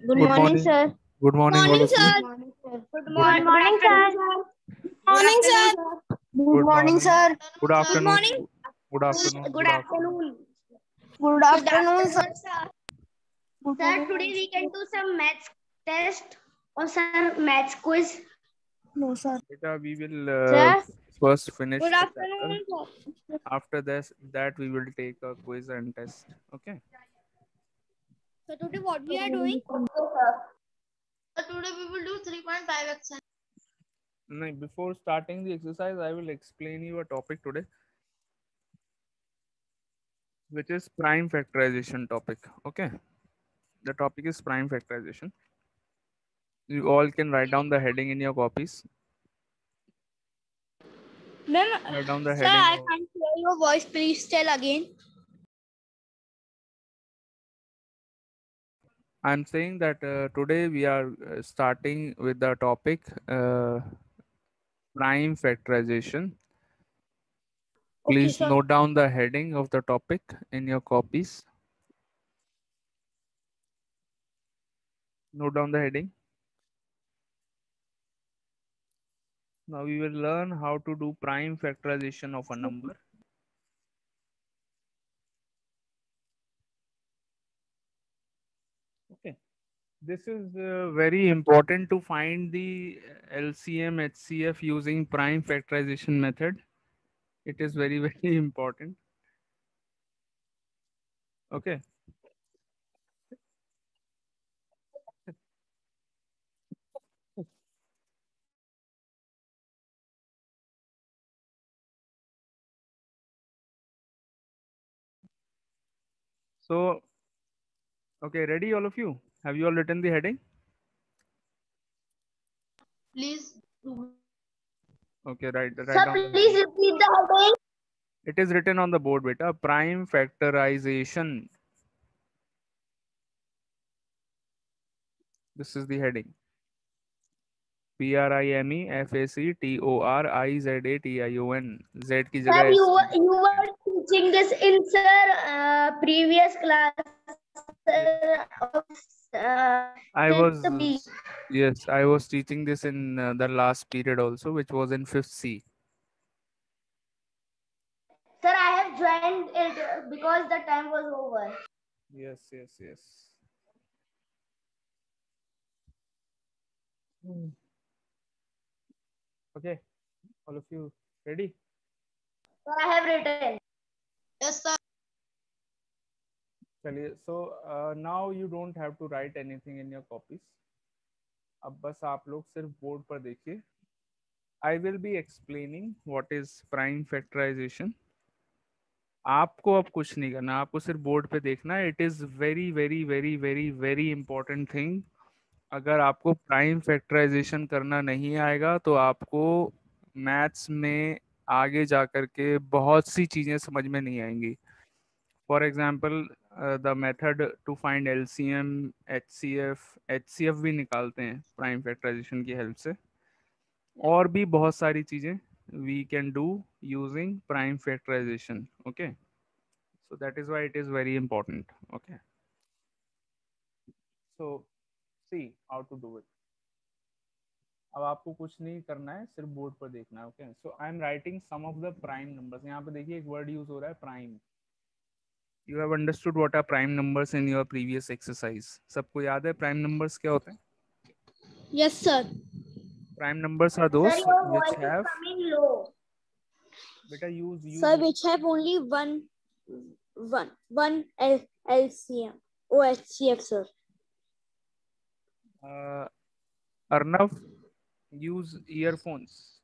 Good Good morning, morning. sir. Good morning, all Morning, of you. sir. Good morning, sir. Good Good, morning. Good morning, sir. Morning, sir. Good good morning, morning. sir. Good Good afternoon. morning. Good afternoon. Good Good afternoon. afternoon. Good Good afternoon, sir. afternoon, sir. Good Sir, today we can do some maths test or some maths quiz. No, sir. Beta, we will Sir. first finish Good the chapter. afternoon, sir. After this, that we will take a quiz and test. Okay. So today what we are doing? So today we will do 3.5 exercise. Now, before starting the exercise, I will explain you a topic today, which is prime factorization topic. Okay. The topic is prime factorization. You all can write down the heading in your copies. Ma'am, Write down the sir, heading. I can't hear your voice. Please tell again. I'm saying that today we are starting with the topic prime factorization. Okay, Please sir. note down the heading of the topic in your copies. Note down the heading. Now we will learn how to do prime factorization of a number. Okay. This is very important to find the LCM HCF using prime factorization method. It is very, very important. Okay. So, okay, ready all of you? Have you all written the heading? Please. Okay, write Sir, down the please heading. repeat the heading. It is written on the board, beta. Prime factorization. This is the heading. PRIMEFACTORIZATION. Z की Sir, जगह S की. you were teaching this in previous class of I fifth B. was, yes, I was teaching this in the last period also, which was in 5th C. Sir, I have joined it because the time was over. Yes, yes, yes. Hmm. Okay, all of you ready? Sir, I have written. Yes, sir. चलिए, so now you don't have to write anything in your copies. अब बस आप लोग सिर्फ board पर देखिए. I will be explaining what is prime factorization. आपको अब कुछ नहीं करना, आपको सिर्फ बोर्ड पे देखना है. It is very very very very very important thing. अगर आपको प्राइम फैक्टराइजेशन करना नहीं आएगा तो आपको मैथ्स में आगे जा कर के बहुत सी चीज़ें समझ में नहीं आएंगी. For example the method to find LCM, HCF भी निकालते हैं प्राइम फैक्टराइजेशन की हेल्प से. और भी बहुत सारी चीज़ें we can do using prime factorization. Okay, so that is why it is very important. Okay, so see how to do it. अब आपको कुछ नहीं करना है, सिर्फ बोर्ड पर देखना है. Okay, so I am writing some of the prime numbers. यहाँ पे देखिए एक वर्ड यूज हो रहा है prime. You have understood what are prime numbers in your previous exercise. सबको याद है प्राइम नंबर्स क्या होते हैं? Yes, sir. Prime numbers are Sir, those your which voice is have, coming low. बेटा use Sir, use which have only one LCM. OHCF, sir. Arnav, use earphones.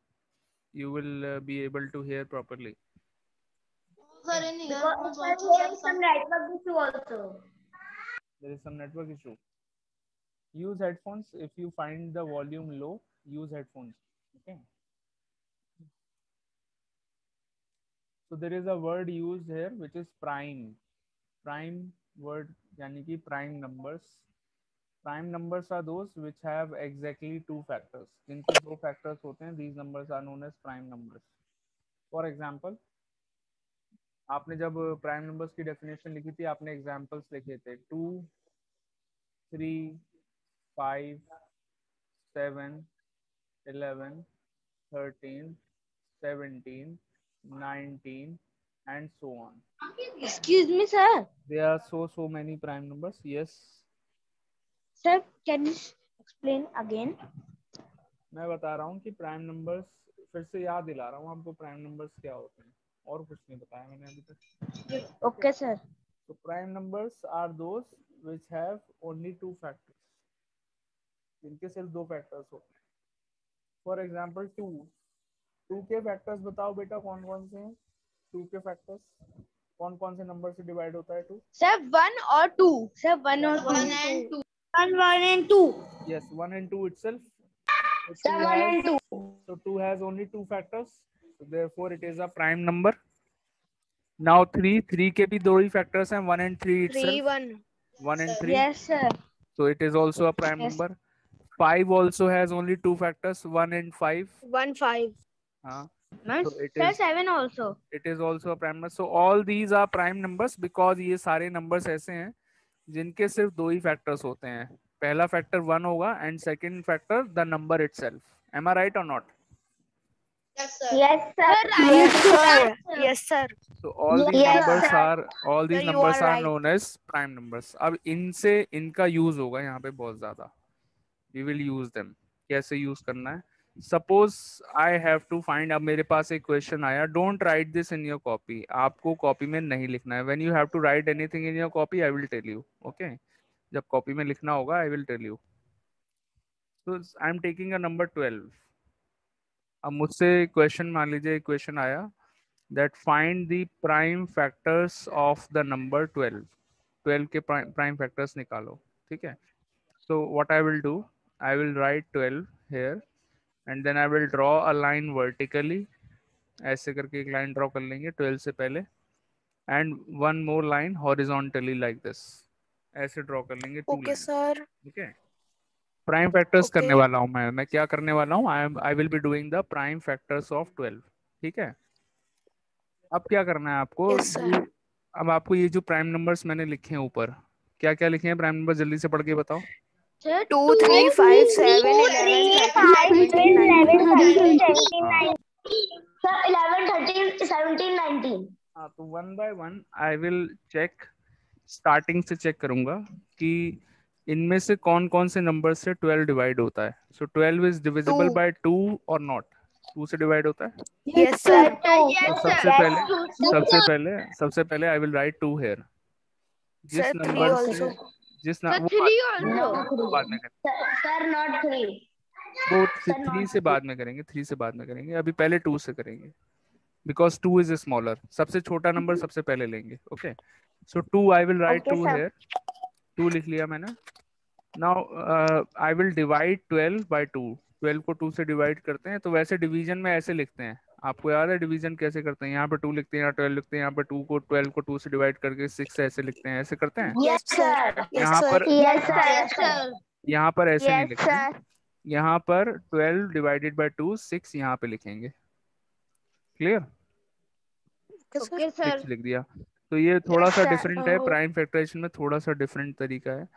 You will be able to hear properly. Sir, in earphones also there is some network issue also. There is some network issue. Use headphones. If you find the volume low, use headphones. Okay. So there is a word used here which is prime. Prime word yani ki prime numbers. Prime numbers are those which have exactly two factors. जिनके दो factors होते हैं, these numbers are known as prime numbers. For example, आपने जब prime numbers की definition लिखी थी, आपने examples लिखे थे 2, 3, 5, 7, 11, 13, 17, 19, and so on. Excuse me, sir. There are so many prime numbers. Yes. Sir, can you explain again? मैं बता रहा हूँ कि प्राइम नंबर्स, फिर से याद दिला रहा हूँ आपको प्राइम नंबर्स क्या होते हैं, और कुछ नहीं बताया मैंने अभी तक. Okay, sir. So prime numbers are those which have only two factors. जिनके सिर्फ दो फैक्टर्स होते हैं. फॉर एग्जाम्पल 2 के फैक्टर्स बताओ बेटा कौन कौन से हैं. 2 के फैक्टर्स कौन कौन से नंबर से डिवाइड होता है 2? Sir, 1 or 2. Sir, 1 or 2. 1 and 2. 1 and 2. Yes, 1 and 2 itself. So Sir, 1 and 2. So 2 has only two factors. So therefore it is a prime number. Now 3 के भी दो ही factors हैं, 1 and 3 itself. 1 and 3. Yes, sir. So it is also a prime Yes. number. 5 also has only two factors, 1 and 5. 1, 5. So it Sir, is 7 also. it is also a prime number. So all these are prime numbers because ये सारे numbers ऐसे हैं जिनके सिर्फ दो ही factors होते हैं. पहला factor 1 होगा and second factor the number itself. Am I right or not? Yes, sir. Yes, sir. Yes, sir. Yes, sir. So all these Yes, numbers sir. are all these Sir, you numbers are are right. known as prime numbers. अब इनसे इनका use होगा यहाँ पे बहुत ज्यादा. We will use them. कैसे use करना है? Suppose I have to find. अब मेरे पास एक क्वेश्चन आया. Don't write this in your copy. आपको कॉपी में नहीं लिखना है. When you have to write anything in your copy, I will tell you. Okay? जब कॉपी में लिखना होगा, I will tell you. So I am taking a number 12. अब मुझसे क्वेश्चन मान लीजिए क्वेश्चन आया that find the prime factors of the number 12. 12 के prime factors निकालो. ठीक है? So what I will do, I will write 12 here and then I will draw a line vertically. ऐसे करके एक लाइन ड्रॉ कर लेंगे 12 से पहले and one more line horizontally like this. ऐसे ड्रॉ कर लेंगे 2 Okay, lines. sir. ठीक है? Prime factors Okay. करने वाला हूँ मैं क्या करने वाला हूँ, I will be doing the prime factors of 12. ठीक है? अब क्या करना है आपको, Yes, sir. अब आपको ये जो प्राइम नंबर्स मैंने लिखे हैं ऊपर, क्या क्या लिखे हैं प्राइम नंबर, जल्दी से पढ़ के बताओ. 2, 3, 5, 7, 11, 13, 17, 19. 17, 19. हाँ, तो 1 by 1 I will check, starting से चेक करूंगा कि इनमें से कौन कौन से नंबर से 12 डिवाइड होता है. सो 12 इज डिविजिबल 2. बाय 2 और नॉट. 2 से डिवाइड होता है. Yes, sir. तो सबसे पहले आई विल राइट 2 हेयर. जिस Sir, 3 नंबर से also. जिस ना वो बाद में करेंगे. Sir, not 3. वो 3 से बाद में करेंगे. 3 से बाद में करेंगे. अभी पहले 2 से करेंगे बिकॉज 2 इज स्मॉलर. सबसे छोटा नंबर सबसे पहले लेंगे. Okay, so 2 I will write 2 here. 2 लिख लिया मैंने. Now I will divide 12 by 2. 12 को 2 से डिवाइड करते हैं, तो वैसे डिवीजन में ऐसे लिखते हैं. आपको याद है डिवीजन कैसे करते हैं? यहाँ पे 2 लिखते हैं, यहाँ 12 लिखते हैं, यहाँ पे 2 को 12 को 2 से डिवाइड करके 6 ऐसे लिखते हैं. ऐसे करते हैं. Yes, sir. Yes, यहाँ sir. पर Yes, sir. यहाँ पर ऐसे नहीं Yes, लिखते हैं. sir. यहाँ पर 12 डिवाइडेड बाय 2 6 यहाँ पे लिखेंगे. Clear? Okay, sir. Okay, sir. 6 लिख दिया. तो ये थोड़ा Yes, सा sir. डिफरेंट है. प्राइम फैक्टराइजेशन में थोड़ा सा डिफरेंट तरीका है.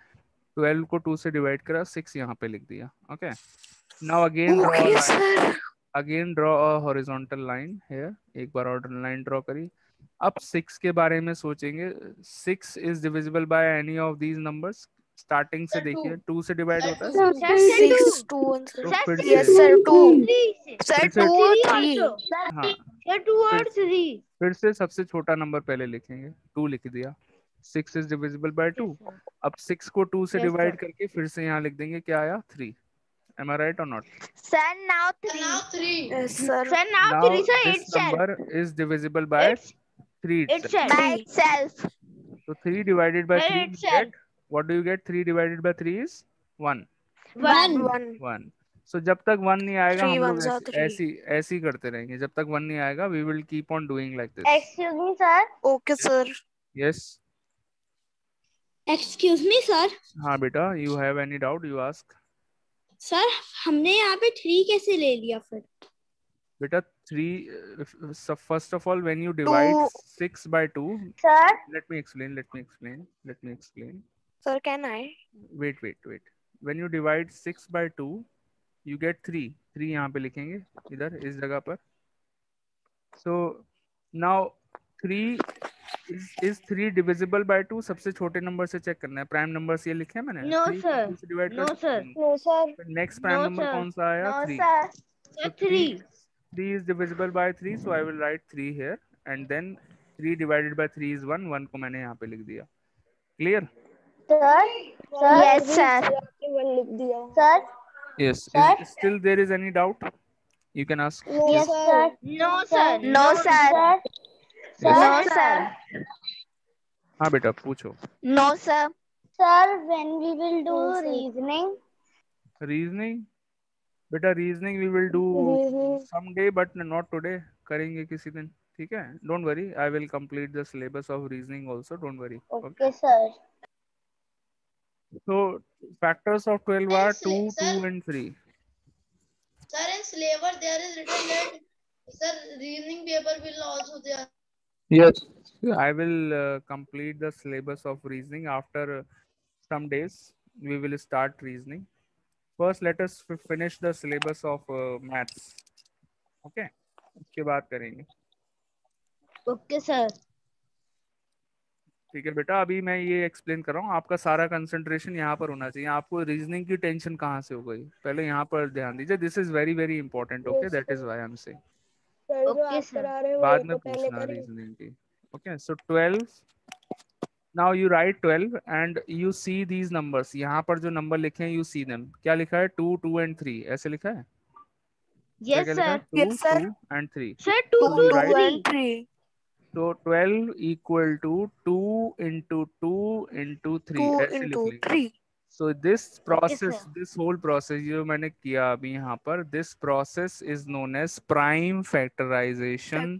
12 को 2 से डिवाइड करा, 6 यहाँ पे लिख दिया. Okay, now again draw a horizontal line here. एक बार हॉरिजॉन्टल लाइन ड्रॉ करी. अब 6 के बारे में सोचेंगे. 6 is divisible by any of these numbers. Starting से देखिए 2 से डिवाइड होता है. 6, 2, 1, sir. तो फिर Yes, से sir. 2. Sir, फिर से 2 or 3. हाँ, Sir, 2 or 3. फिर से सबसे छोटा नंबर पहले लिखेंगे. 2 लिख दिया. 6 इज डिविजिबल बाय 2. अब 6 को 2 से Yes, डिवाइड sir. करके फिर से यहाँ लिख देंगे. क्या आया? 3. Am I right or not? Sir, now 3. Yes, sir. Sir, now Now 3, sir, this itself. number is divisible by It's 3 itself. itself. By itself. So 3 divided by By 3 you itself. get, what do you get? 3 divided by 3 is 1. 1. 1. So जब तक 1 नहीं आएगा 3 हम लोग ones are 3. ऐसे ही करते रहेंगे. जब तक 1 नहीं आएगा we will keep on doing like this. Excuse me, sir. Okay, sir. Yes. Excuse me, sir. हाँ बेटा, you have any doubt you ask. Sir, हमने यहाँ पे 3 कैसे ले लिया फिर? बेटा 3 first of all when you divide 6 by 2. Sir. Let me explain. Sir, can I? Wait. when you divide 6 by 2 you get 3. 3 यहाँ पे लिखेंगे इधर इस जगह पर. So now 3 is 3 divisible by 2. सबसे छोटे नंबर से चेक करना है. प्राइम नंबर्स ये लिखे हैं मैंने. No, 3 sir. 2 से डिवाइड No, कर sir. No, sir. Next prime No, number sir. कौन सा आया? No, 3. sir. So 3. 3 is divisible by 3, so I will write 3 here and then 3 divided by 3 is 1. 1 को मैंने यहाँ पे लिख दिया. Clear? Sir. Sir. Yes, sir. Sir. Yes. Sir? Is still there is any doubt? You can ask. Yes, sir. No, sir. No, sir. Yes. No, sir. हाँ बेटा पूछो. No, sir. Sir, when we will do reasoning? Reasoning? बेटा reasoning we will do someday but not today. करेंगे किसी दिन. ठीक है? Don't worry. I will complete the syllabus of reasoning also. Don't worry. Okay, sir. So factors of 12 are Yes, 2, sir. 2 and 3. Sir, in syllabus there is written that sir reasoning paper will also there. Yes. I will complete the syllabus of reasoning after some days. We will start reasoning. First, let us finish the syllabus of maths. Okay. उसके बाद करेंगे. Okay, sir. ठीक है बेटा. अभी मैं ये explain कर रहा हूँ. आपका सारा कंसंट्रेशन यहाँ पर होना चाहिए. आपको रीजनिंग की टेंशन कहाँ से हो गई? पहले यहाँ पर ध्यान दीजिए. This is very very important. Okay, that is why I am saying. Okay, sir. बाद में पूछना रीजनिंग की. Okay. So 12. Now you right 12 and you see these numbers. यहाँ पर जो नंबर लिखे हैं यू सी देम. क्या लिखा है? 2, 2 and 3 ऐसे लिखा है. Yes, क्या लिखा है? sir. 2, 2 and 3. Sir, 2, So 2, you write 3. 3. So 12 equal to 2 into 2 into 3 ऐसे लिख लेंगे. 3. So this process, sir. this whole process जो मैंने किया अभी यहाँ पर, this process is known as prime factorization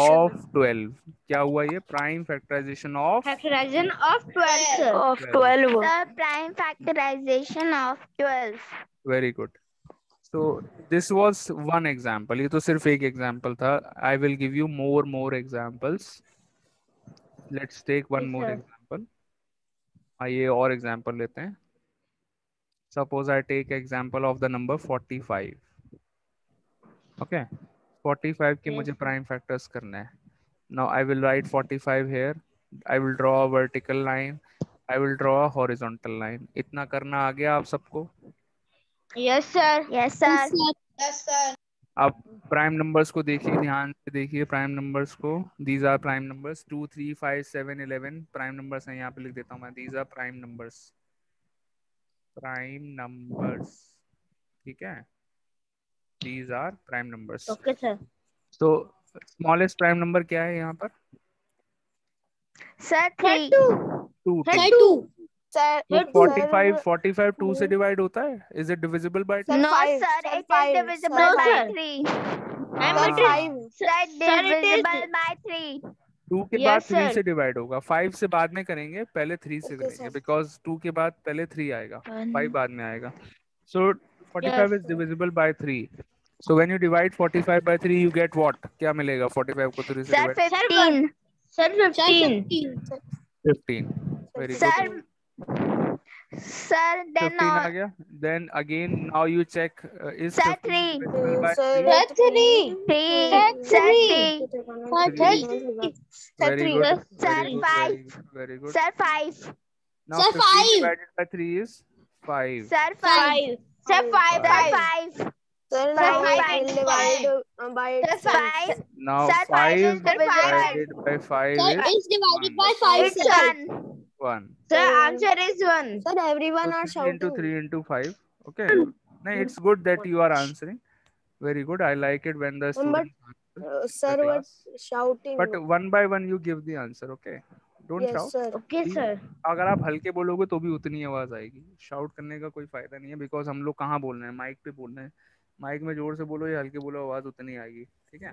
of 12. क्या हुआ ये? Prime factorization of Factorization of 12, sir. Of 12. The prime factorization of 12. very good. So this was one example. ये तो सिर्फ एक example था. I will give you more examples. Let's take one Yes, more sir. example. आइए और example लेते हैं. Suppose I take example of the number 45. Okay, 45 के Yes, मुझे sir. prime factors करना है. Now I will write 45 here. I will draw a vertical line. I will draw a horizontal line. इतना करना आ गया आप सबको? Yes, sir. Yes, sir. Yes, sir. आप प्राइम नंबर्स को देखिए, ध्यान से देखिए प्राइम नंबर्स को. These are prime numbers. 2, 3, 5, 7, 11 prime numbers हैं. यहाँ पे लिख देता हूँ मैं. These are prime numbers. Prime numbers. ठीक है. These are prime numbers. Okay, sir. तो स्मॉलेस्ट प्राइम नंबर क्या है यहाँ पर? Sir, 3. 2. Sir, 2. Sir, तो 45 2 से डिवाइड होता है. Is it divisible by 2? no, sir, it is divisible No, by sir. 3. I'm हाँ. it is. Sir, Sir, it is. divisible by 3. 2 के Yes, बाद 3 sir. से डिवाइड होगा. 5 से बाद में करेंगे, पहले 3 से करेंगे. बिकॉज 2 के बाद पहले 3 आएगा, 5 बाद में आएगा. So 45 Yes, is divisible by 3. So when you divide 45 by 3 you get what? क्या मिलेगा 45 को 3 से Sir, divide? 15. Sir, 15. 15. Very Sir, good. sir, then 15 आ गया. Then again now you check is Sir, 15 3. divisible by 3? Sir, 3. 3. Sir, 3. Very good. Sir, Very good. 5. Very good. Sir, 5. Now Sir, 15 5. divided by 3 is 5. Sir, 5. Sir, 5. Sir, 5. 5. Sir, Sir, 5. Sir, 5. Now Sir, 5 5 is divisible. divided by 5 Sir, is is divided by 1. 5. It's Sir. 1. 1. Sir, answer is 1. Sir, everyone So are 3 into 3 into 5. Okay. No, it's good that you are answering. Very good. I like it when the students answer sir the class. shouting. But one by one you give the answer. Okay. Don't shout. sir. Okay, sir. अगर आप हल्के बोलोगे तो भी उतनी आवाज आएगी. Shout करने का कोई फायदा नहीं है. बिकॉज हम लोग कहाँ बोल रहे हैं? माइक पे बोल रहे हैं. माइक में जोर से बोलो या हल्के बोलो, आवाज उतनी आएगी. ठीक है.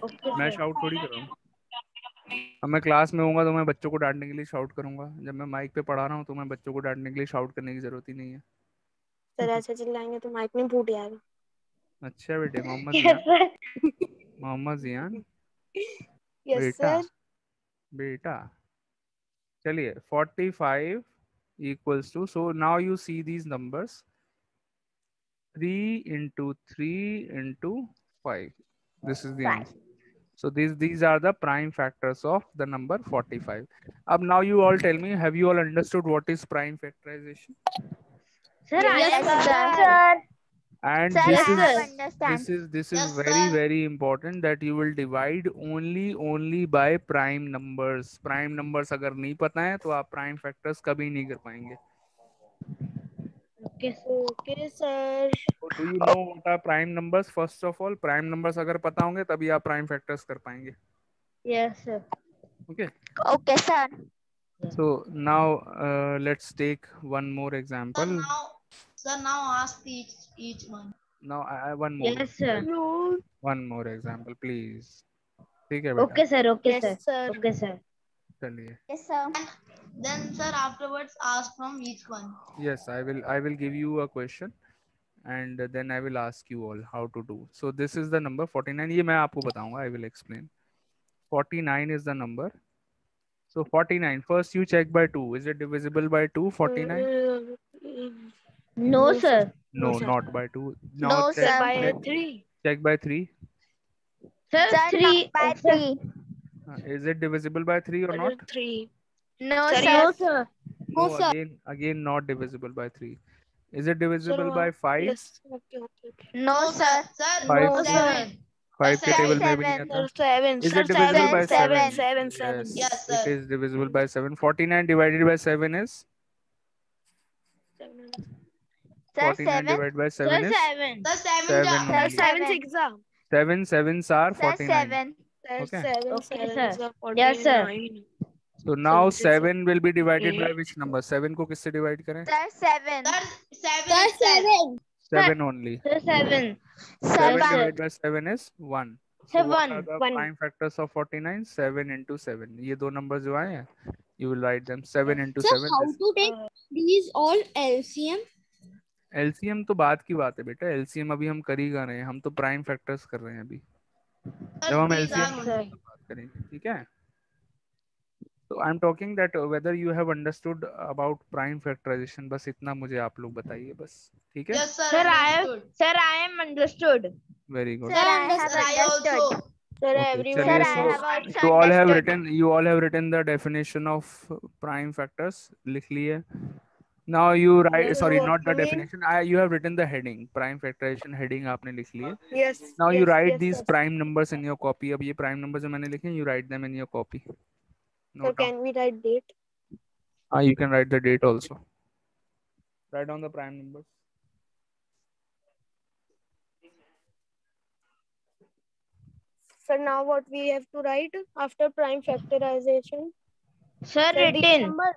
Okay, मैं sir. शाउट थोड़ी कर रहा हूँ. अब मैं क्लास में होऊंगा तो मैं बच्चों को डांटने के लिए शाउट करूंगा. जब मैं माइक पे पढ़ा रहा हूँ तो मैं बच्चों को डांटने के लिए शाउट करने की जरूरत ही नहीं है. सर ऐसे चिल्लाएंगे तो माइक नहीं फूट जाएगा. अच्छा बेटे. मोहम्मद Yes, जियान. sir. मोहम्मद जियान. Yes, बेटा sir. बेटा चलिए 45 equals to, so now you see these numbers, 3 into 3 into 5. This is the answer. So these are the prime factors of the number 45. Now you all tell me, have you all understood what is prime factorization? Sir, I Yes, have sir. understood. And Sir, I this have is understand. this is Yes, very sir. very important that you will divide only by prime numbers. Prime numbers अगर नहीं पता है तो आप prime factors कभी नहीं कर पाएंगे. Okay, sir. So do you know what are prime numbers? First of all, prime numbers अगर पता होंगे तभी आप prime factors कर पाएंगे. Yes, sir. Okay. Okay, sir. So now let's take one more Sir, example. now ask each one. Now I one more. Yes, sir. No. One more example, please. ठीक है बेटा. Okay, sir. Okay, Yes, sir. sir. Okay, sir. चलिए. Yes, sir. Then, sir, afterwards ask from each one. Yes, I will give you a question and then I will ask you all how to do. So this is the number 49. ये मैं आपको बताऊंगा. I will explain. 49 is the number. So 49. First you check by 2. Is it divisible by 2? 49? No, sir. No, not by 2. Now No, check, sir. check, 3. check by 3. Sir, Sir, 3. not by Sir, 3. Is it divisible by 3 or not? 3. No, Sir, sir. no, sir. No, again not divisible by 3. Is it divisible by 5? Yes. Okay. No, sir. Sir, Five no, के- sir. 5 के Sir, table में भी नहीं seven. आता. 7. Is it divisible by 7? Seven. Yes, Yes, it sir. is divisible by 7. 49 divided by 7 is? Sir, 49 7. divided by Sir, 7 is? 7. Sir, 7. 7 Sir, only. 7. 7 sevens are Sir, 49. 7. Okay. Okay, sir. Yes, sir. So now 7 will be divided by which number? 7 को किससे divide करें? Sir, 7. Sir, 7. 7 only. Sir, 7. 7 Sir, divided by 7 is 1. Sir, So what are 1. the 1. prime factors of 49? 7 into 7. ये दो numbers जो आए हैं, you will write them 7 into 7. How to take these all LCM? LCM तो बात की बात है बेटा. LCM अभी हम कर ही कर रहे हैं. हम तो prime factors कर रहे हैं अभी. जब हम LCM sir. बात करेंगे, ठीक है? So I'm talking that whether you have understood about prime factorization. बस इतना मुझे आप लोग बताइए बस. ठीक है? Yes, sir. Sir, I am understood. Very good. Sir, I have understood. Sir, Okay, everyone. चलिए, Sir, I have also you all have understood. written the definition of prime factors. लिख लिए. Now you write, sorry, not the definition. You have written the heading. Prime factorization heading आपने लिख लिए. Yes. Now you write these prime numbers in your copy. अब ये prime numbers जो मैंने लिखे हैं, you write them in your copy. So can we write date? You can write the date also. Write down the prime numbers. So now what we have to write after prime factorization? Sir, written. Numbers.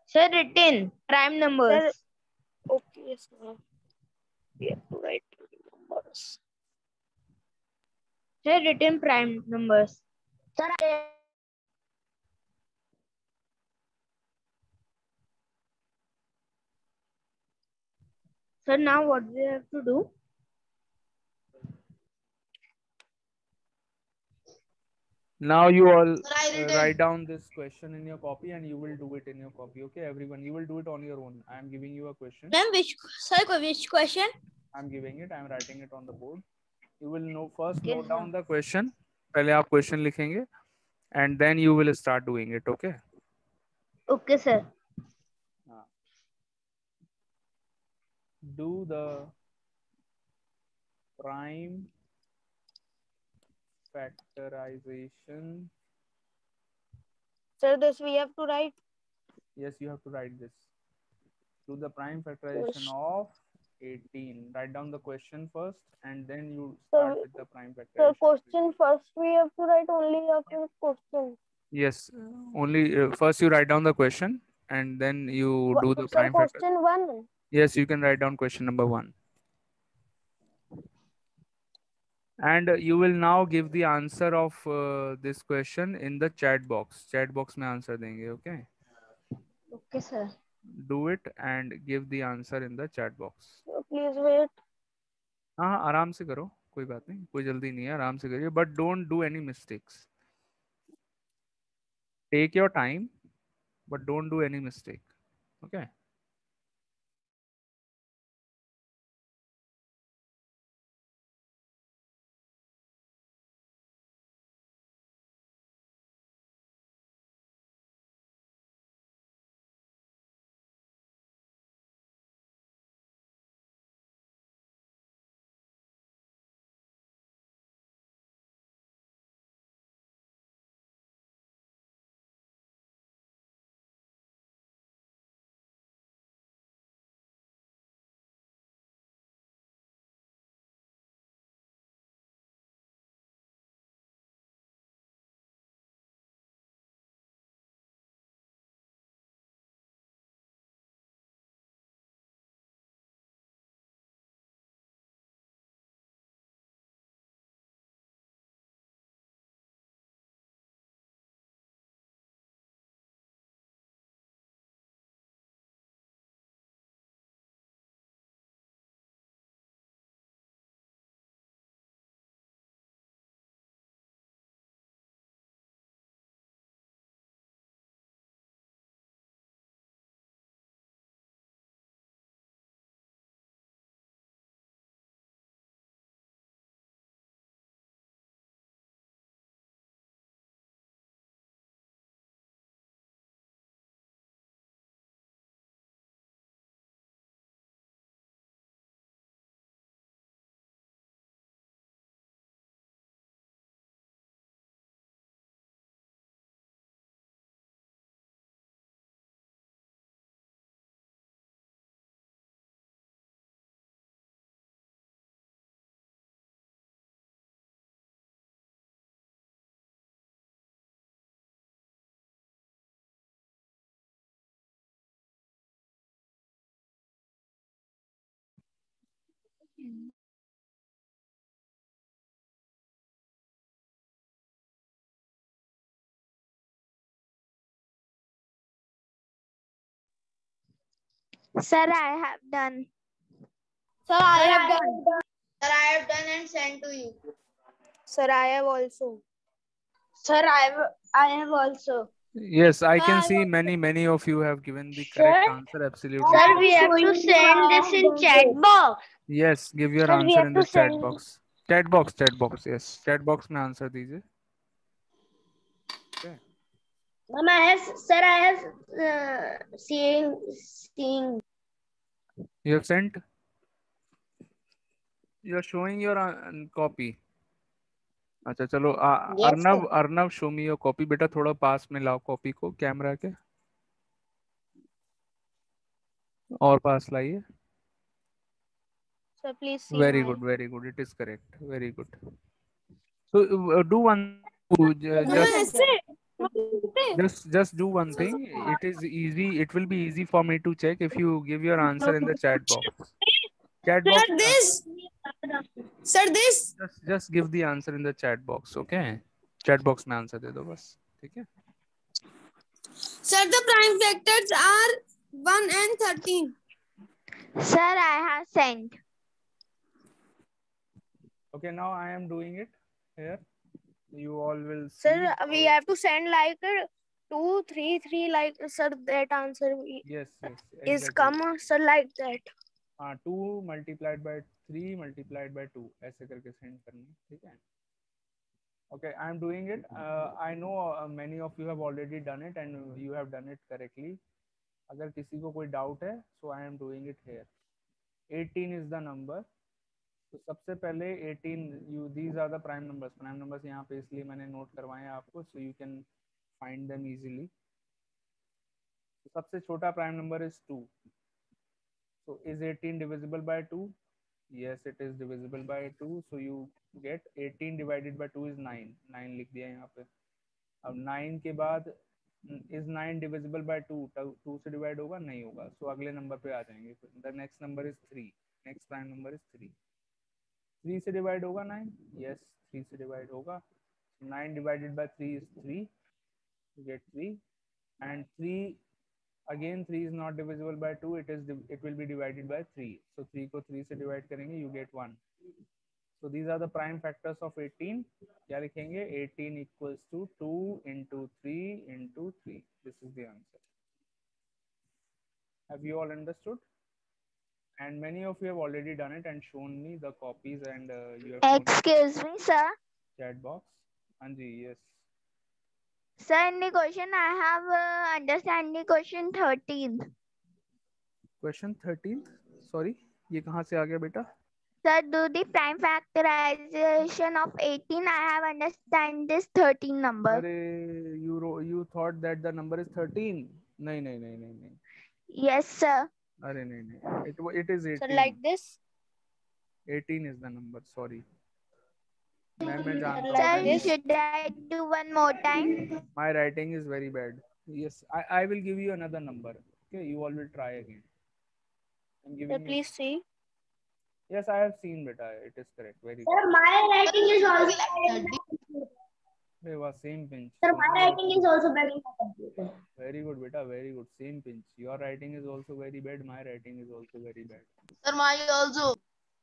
Sir, written. Prime numbers. Sir, okay, sir. We have to write numbers. Sir, written prime numbers. Sir, now what we have to do? Now you all write down this question in your copy and you will do it in your copy. Okay, everyone, you will do it on your own. I am giving you a question. Ma'am, which question? I'm giving it. I'm writing it on the board. You will know first. Note down the question. पहले आप question लिखेंगे, and then you will start doing it. Okay. Okay, sir. Do the prime factorization. So this we have to write. Yes, you have to write this. Do the prime factorization of 18. Write down the question first, and then you start with the prime So factorization. question first we have to write only after question. Yes, only first you write down the question, and then you do the Sir, prime factor. question 1. Yes, you can write down question number 1. And you will now give the answer of this question in the chat box. Chat box में answer देंगे, okay? Okay, sir. Do it and give the answer in the chat box. So please wait. हाँ, आराम से करो, कोई बात नहीं, कोई जल्दी नहीं है, आराम से करिए, but don't do any mistakes. Take your time, but don't do any mistake. Okay. Sir, I have done. Sir, I have done. Sir, I have done and sent to you. Sir, I have also. Sir, I have also. Yes, I can Sir, see many of you have given the correct answer. Absolutely. Sir, we have to send this in chat box. Yes, give your Sir, we answer have in to the chat send. box. Chat box. Yes, chat box में answer दीजिए. Okay. Mama, I have seeing. You have sent. You are showing your copy. अच्छा चलो Yes, Arnav Arnav show me your copy. बेटा थोड़ा पास में लाओ copy को camera के. और पास लाइए. Sir, please see Very my. good, very good. It is correct. Very good. So do one. Just just do one thing. It is easy. It will be easy for me to check if you give your answer in the chat box. Chat box. Sir, this. Just give the answer in the chat box. Okay. Chat box में answer दे दो बस. ठीक है. Sir, the prime factors are 1 and 13. Sir, I have sent. Okay. Now I am doing it here. You all will see. Sir, we have to send like 2, 3, 3. Like sir, that answer Yes. is Exactly. come. Sir, like that. 2 multiplied by 3 multiplied by 2 ऐसे करके send करना. ठीक है. Okay, I am doing it. I know many of you have already done it and you have done it correctly. अगर किसी को कोई doubt है, so I am doing it here. 18 is the number. तो सबसे पहले 18, these are the prime numbers. Prime numbers यहाँ पे इसलिए मैंने नोट करवाए हैं आपको, so you can find them easily. तो सबसे छोटा prime number is 2. So is 18 divisible by 2? Yes, it is divisible by 2. So you get 18 divided by 2 is 9. 9 लिख दिया यहाँ पे. अब 9 के बाद इज 9 डिविजिबल बाय 2? 2 से डिवाइड होगा नहीं होगा. सो अगले नंबर पे आ जाएंगे. The next number is 3. Next prime number is 3. 3 से डिवाइड होगा 9? यस, 3 से डिवाइड होगा. 9 divided by 3 is 3. You gate 3. And 3 again 3 is not divisible by 2. It will be divided by 3. सो 3 को 3 से डिवाइड करेंगे, you get 1. So these are the prime factors of 18. क्या लिखेंगे? 18 equals to 2 into 3 into 3. This is the answer. Have you all understood? And many of you have already done it and shown me the copies, and you have shown Excuse me, sir. chat box. Anji, yes. Sir, in the question I have understand the question 13. Question 13. Sorry, ये कहाँ से आ गया बेटा? Sir, do the prime factorization of 18. I have understand this 13 number. अरे you thought that the number is 13. नहीं नहीं नहीं नहीं नहीं. Yes, sir. अरे नहीं नहीं. It is 18. So like this. 18 is the number. Sorry. मैं जानता हूँ. Sir, Like this. should I do one more time? My writing is very bad. Yes, I will give you another number. Okay, you all will try again. I'm So giving you. please see. Yes, I have seen beta. It is correct. Very Sir, good. my writing is also like 30. Hey, wow, same pinch. Sir, my writing is also bad in my computer. Very good beta. Very good. Same pinch. Your writing is also very bad. My writing is also very bad. Sir, my also.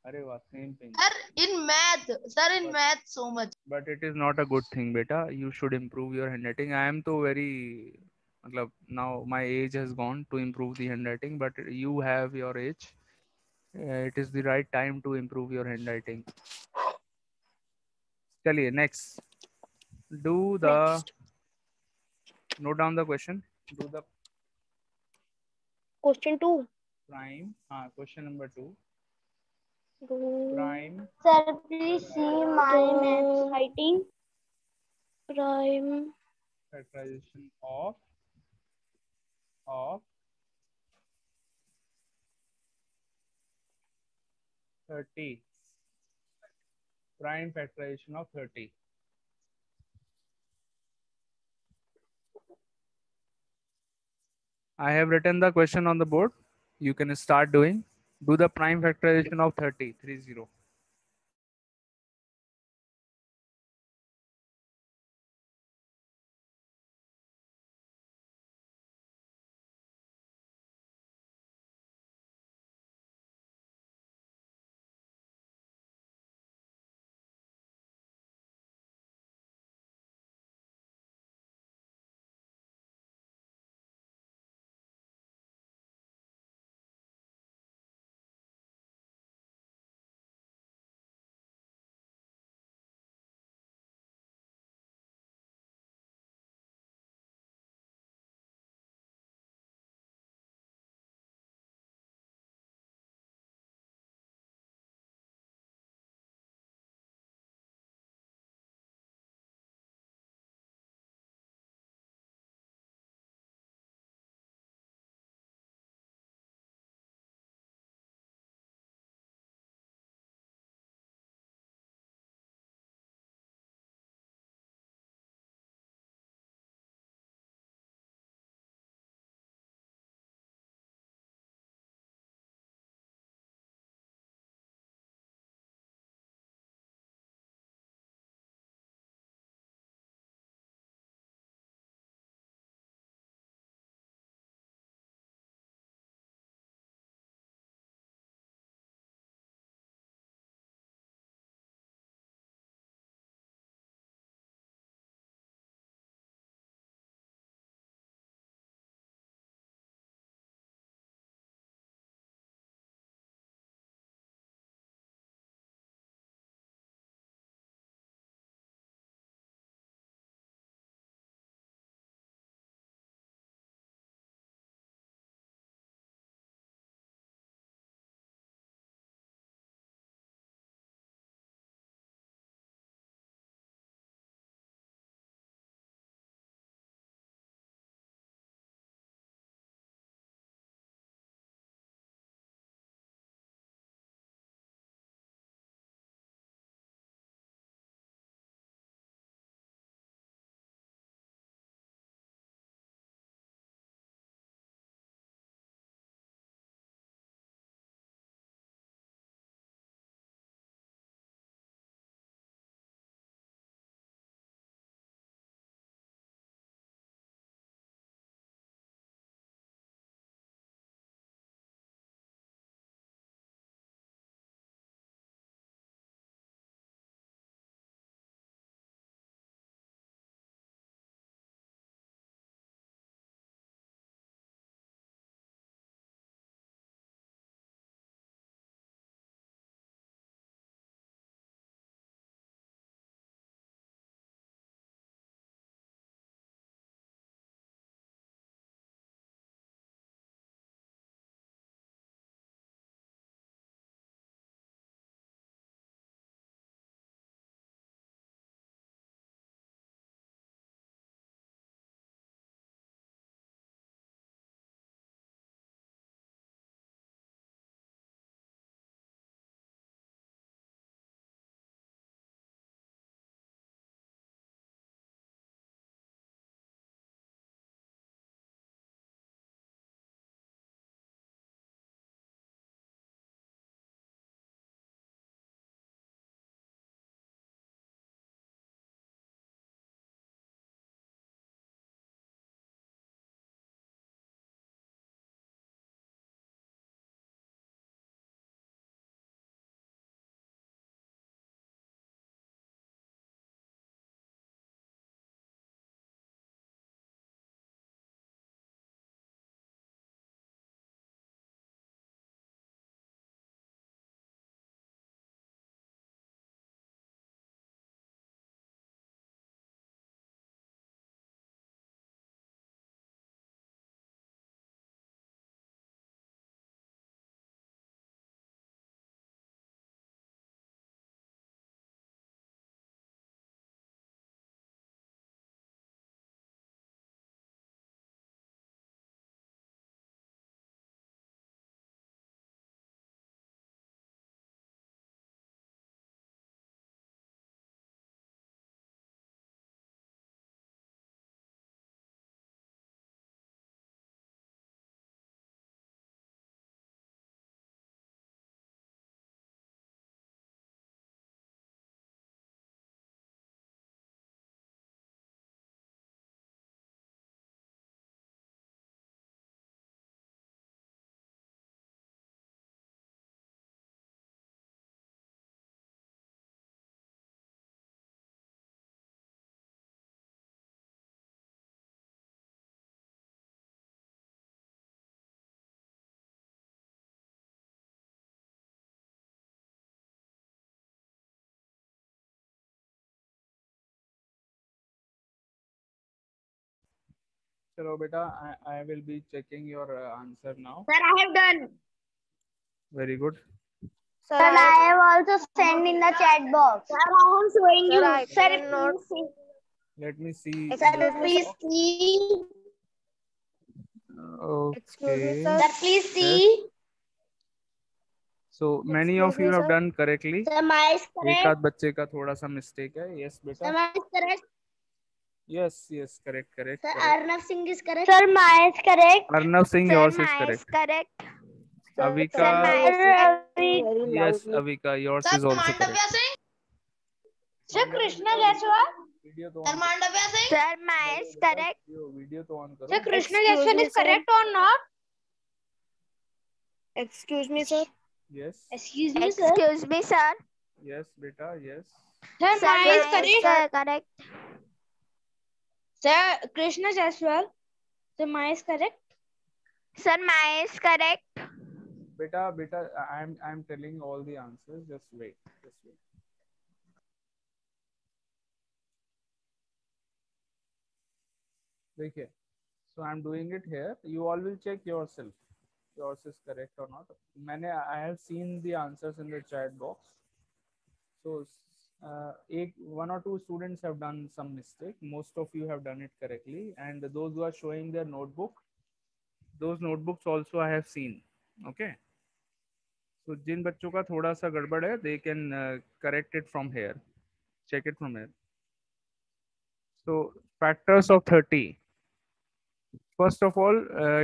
अरे वाह, same pinch. Sir, in math. Sir, in math so much. But it is not a good thing, beta. You should improve your handwriting. I am तो very, मतलब now my age has gone to improve the handwriting, but you have your age. It is the right time to improve your handwriting. चलिए next. Do the Next. note down the question. Do the Question 2. prime. Question number 2. Do Prime Sir, please see my maths writing. prime factorization of 30. Prime factorization of 30. I have written the question on the board. You can start doing. Do the prime factorization of 30. 30. चलो बेटा, I will be checking your answer now. Sir, I have done. Very good. Sir, Sir, I have also sent in the chat box. Sir, I am showing Sir, you. I Sir, cannot. please see. Let me see. Sir, the please box. see. Excuse me, Okay. sir. Sir, please Yes. see. So many of Excuse you me, have sir. done correctly. Sir, my is एक correct. आध बच्चे का थोड़ा सा mistake है. Yes, Sir, बेटा. my is correct. Yes, yes, correct, correct. Sir, correct. Arnav Singh is correct. Sir, my is correct. Arnav Singh, Sir, yours is my is correct. correct. Sir, Avika, Sir, my is Sir, correct. very yes, loudly. Avika, yours Sir, is also Mandavya correct. Singh. Sir, Mandavya Krishna बेटा, Jaiswal. video तो Sir, on Mandavya Singh. Sir, my is करो. correct. Video तो on करो. Sir, Krishna Excuse Jaiswal me, is sir. correct or not? Excuse me, sir. Yes, Excuse me, sir. Excuse me, sir. yes, बेटा, yes. Sir, Sir, my is my is correct. correct. Sir, Krishna Jaiswal. Sir, my is correct. Sir, my is correct. बेटा, I'm telling all the answers. Just wait. देखिए. So I'm doing it here. You all will check yourself. Yours is correct or not. I have seen the answers in the chat box. So one or two students have done some mistake. Most of you have done it correctly, and those who are showing their notebook, those notebooks also I have seen. Okay. So जिन बच्चों का थोड़ा सा गड़बड़ है, they can correct it from here. Check it from here. So factors of 30. First of all,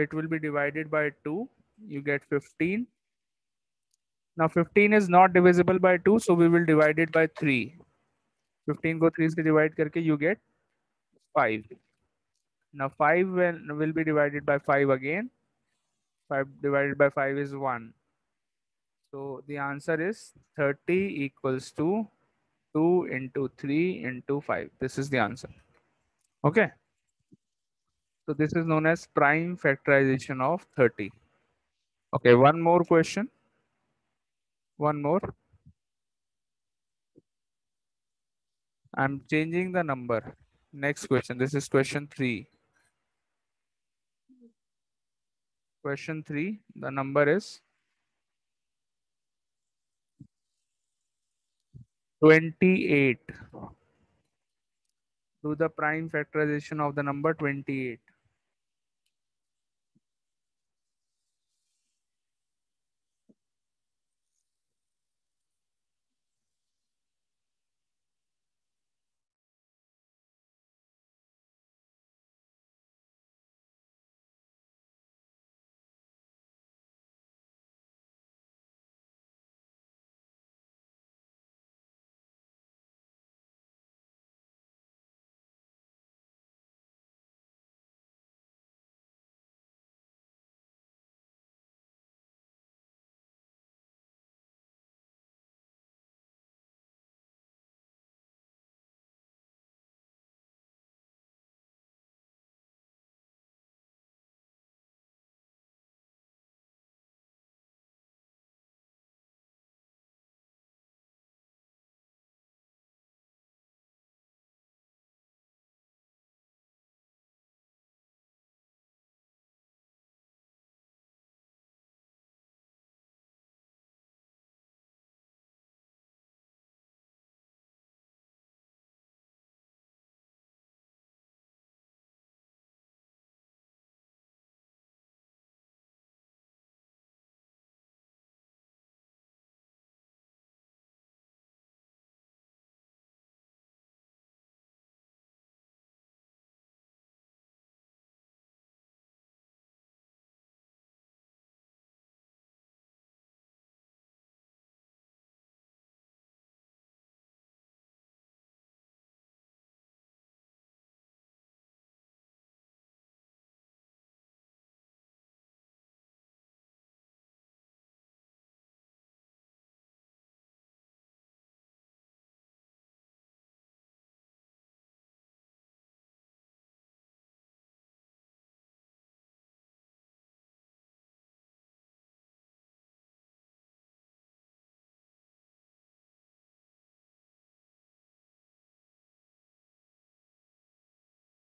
it will be divided by 2. You get 15. Now 15 is not divisible by 2, so we will divide it by 3. 15 को 3 से divide करके you get 5. Now 5 will be divided by 5 again. 5 divided by 5 is 1. So the answer is 30 equals to 2 into 3 into 5. This is the answer. Okay. So this is known as prime factorization of 30. Okay, one more question. One more. I'm changing the number. Next question. This is question 3. Question 3. The number is 28. Do the prime factorization of the number 28.